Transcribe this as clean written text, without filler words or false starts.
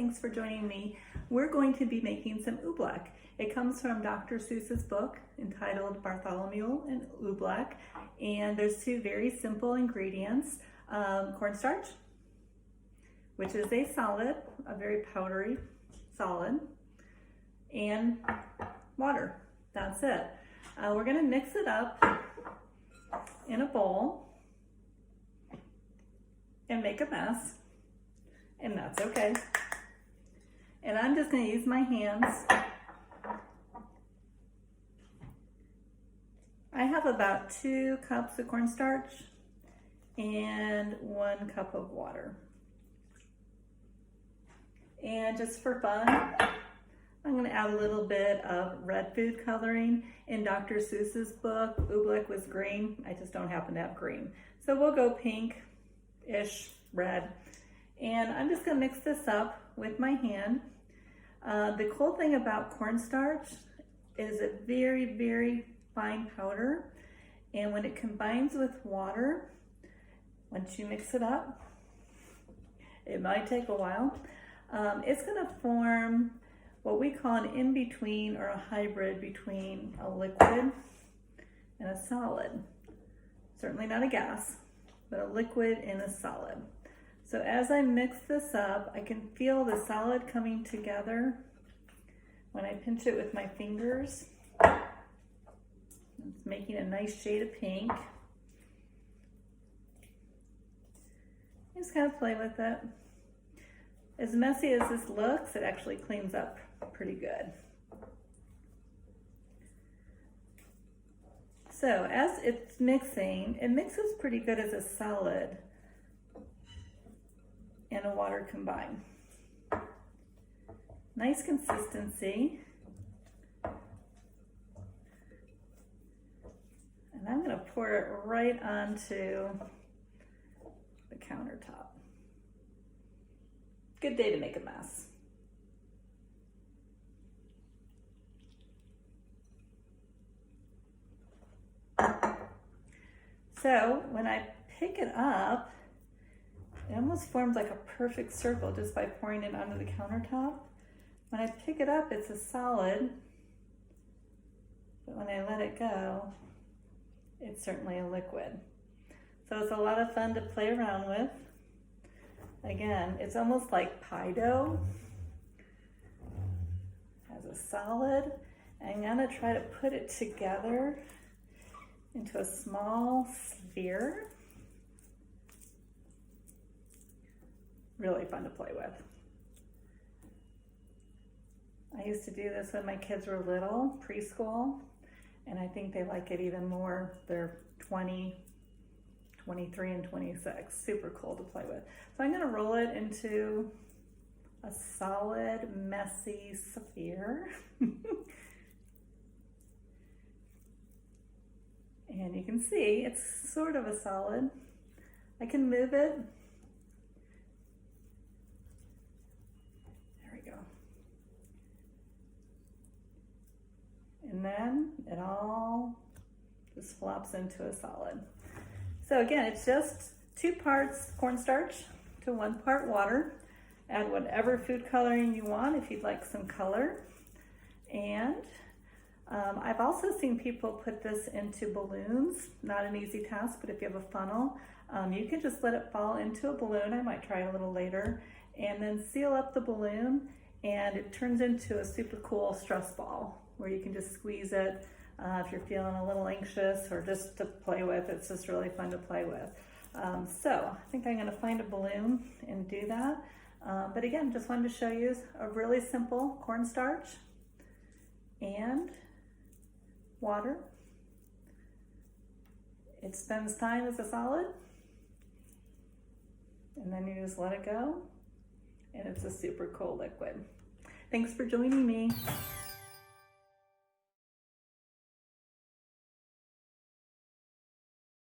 thanks for joining me. We're going to be making some oobleck. It comes from Dr. Seuss's book entitled Bartholomew and Oobleck, and there's two very simple ingredients, cornstarch, which is a solid, a very powdery solid, and water. That's it. We're going to mix it up in a bowl and make a mess, and that's okay. And I'm just going to use my hands. I have about 2 cups of cornstarch and 1 cup of water. And just for fun, I'm going to add a little bit of red food coloring. In Dr. Seuss's book, Oobleck was green. I just don't happen to have green. So we'll go pink-ish red. And I'm just going to mix this up with my hand. The cool thing about cornstarch is a very, very fine powder. And when it combines with water, once you mix it up, it might take a while, it's going to form what we call an in-between or a hybrid between a liquid and a solid. Certainly not a gas, but a liquid and a solid. So as I mix this up, I can feel the solid coming together when I pinch it with my fingers. It's making a nice shade of pink. Just kind of play with it. As messy as this looks, it actually cleans up pretty good. So as it's mixing, it mixes pretty good as a solid and a water combined. Nice consistency. And I'm going to pour it right onto the countertop. Good day to make a mess. So when I pick it up, it almost forms like a perfect circle just by pouring it onto the countertop. When I pick it up, it's a solid, but when I let it go, it's certainly a liquid. So it's a lot of fun to play around with. Again, it's almost like pie dough. Has a solid. I'm gonna try to put it together into a small sphere. Really fun to play with. I used to do this when my kids were little, preschool, and I think they like it even more. They're 20, 23, and 26. Super cool to play with. So I'm gonna roll it into a solid, messy sphere. And you can see it's sort of a solid. I can move it. There we go. And then it all just flops into a solid. So again, it's just 2 parts cornstarch to 1 part water. Add whatever food coloring you want if you'd like some color. And I've also seen people put this into balloons. Not an easy task, but if you have a funnel, you can just let it fall into a balloon. I might try a little later. And then seal up the balloon, and it turns into a super cool stress ball where you can just squeeze it if you're feeling a little anxious or just to play with. It's just really fun to play with. So I think I'm going to find a balloon and do that. But again, just wanted to show you a really simple cornstarch and water. It spends time as a solid, and then you just let it go, and it's a super cool liquid. Thanks for joining me.